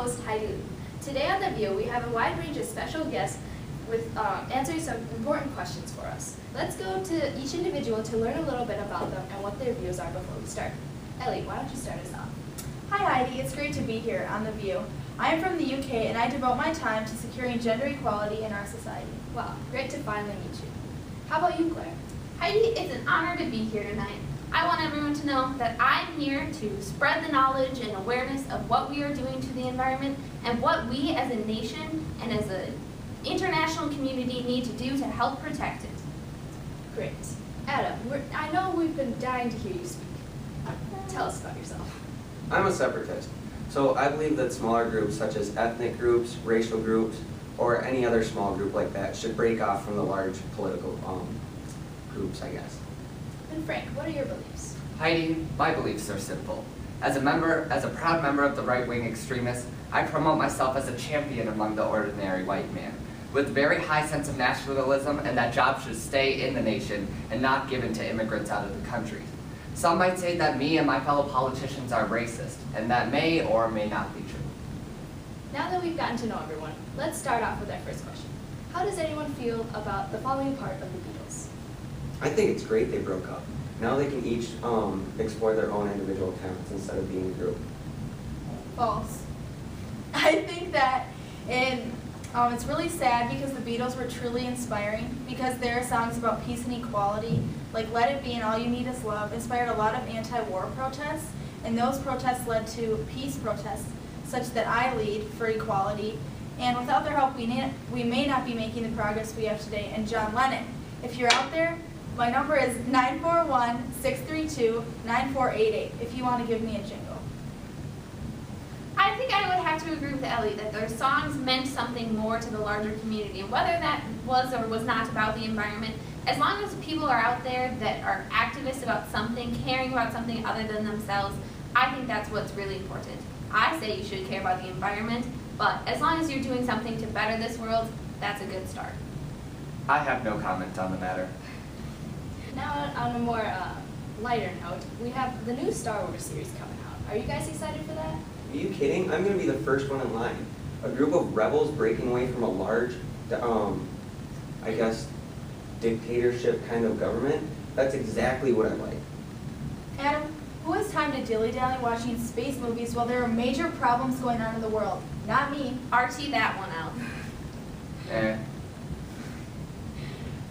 host, Heidi Lee. Today on The View, we have a wide range of special guests with answering some important questions for us. Let's go to each individual to learn a little bit about them and what their views are before we start. Ellie, why don't you start us off? Hi Heidi, it's great to be here on The View. I am from the UK and I devote my time to securing gender equality in our society. Wow, great to finally meet you. How about you, Claire? Heidi, it's an honor to be here tonight. I want everyone to know that I'm here to spread the knowledge and awareness of what we are doing to the environment and what we as a nation and as an international community need to do to help protect it. Great. Adam, I know we've been dying to hear you speak. Tell us about yourself. I'm a separatist, so I believe that smaller groups such as ethnic groups, racial groups, or any other small group like that should break off from the large political groups, I guess. And Frank, what are your beliefs? Heidi, my beliefs are simple. As a proud member of the right-wing extremists, I promote myself as a champion among the ordinary white man, with a very high sense of nationalism and that jobs should stay in the nation and not given to immigrants out of the country. Some might say that me and my fellow politicians are racist, and that may or may not be true. Now that we've gotten to know everyone, let's start off with our first question. How does anyone feel about the following part of the Beatles? I think it's great they broke up. Now they can each explore their own individual talents instead of being a group. False. I think that it's really sad because the Beatles were truly inspiring because their songs about peace and equality, like Let It Be and All You Need Is Love, inspired a lot of anti-war protests, and those protests led to peace protests, such that I lead for equality, and without their help we may not be making the progress we have today. And John Lennon, if you're out there, my number is 941-632-9488 if you want to give me a jingle. I think I would have to agree with Ellie that their songs meant something more to the larger community, and whether that was or was not about the environment, as long as people are out there that are activists about something, caring about something other than themselves, I think that's what's really important. I say you should care about the environment, but as long as you're doing something to better this world, that's a good start. I have no comment on the matter. Now on a more lighter note, we have the new Star Wars series coming out. Are you guys excited for that? Are you kidding? I'm going to be the first one in line. A group of rebels breaking away from a large, I guess, dictatorship kind of government. That's exactly what I like. Adam, who has time to dilly-dally watching space movies while there are major problems going on in the world? Not me. Archie that one out.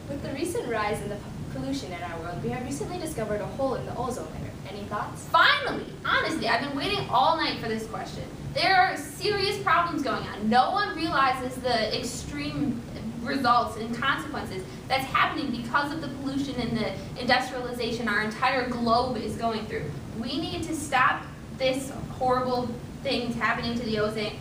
With the recent rise in the pollution in our world, we have recently discovered a hole in the ozone layer. Any thoughts? Finally! Honestly, I've been waiting all night for this question. There are serious problems going on. No one realizes the extreme results and consequences that's happening because of the pollution and the industrialization our entire globe is going through. We need to stop this horrible things happening to the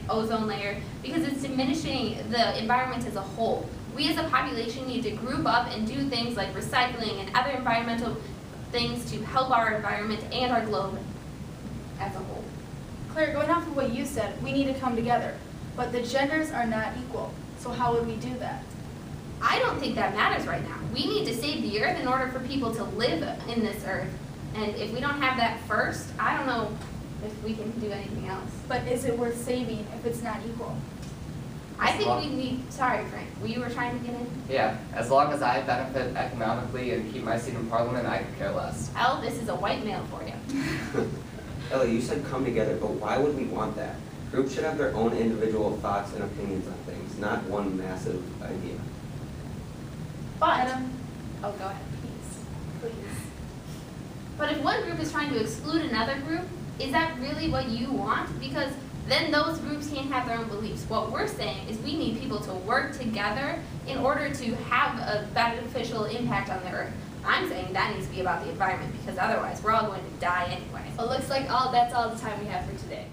ozone layer because it's diminishing the environment as a whole. We as a population need to group up and do things like recycling and other environmental things to help our environment and our globe as a whole. Claire, going off of what you said, we need to come together. But the genders are not equal. So how would we do that? I don't think that matters right now. We need to save the earth in order for people to live in this earth. And if we don't have that first, I don't know if we can do anything else. But is it worth saving if it's not equal? I think we need, sorry Frank, you were trying to get in? Yeah, as long as I benefit economically and keep my seat in Parliament, I could care less. Well, this is a white male for you. Ellie, you said come together, but why would we want that? Groups should have their own individual thoughts and opinions on things, not one massive idea. But, Oh, go ahead, please. but if one group is trying to exclude another group, is that really what you want? Because then those groups can't have their own beliefs. What we're saying is we need people to work together in order to have a beneficial impact on the earth. I'm saying that needs to be about the environment because otherwise we're all going to die anyway. Well, looks like that's all the time we have for today.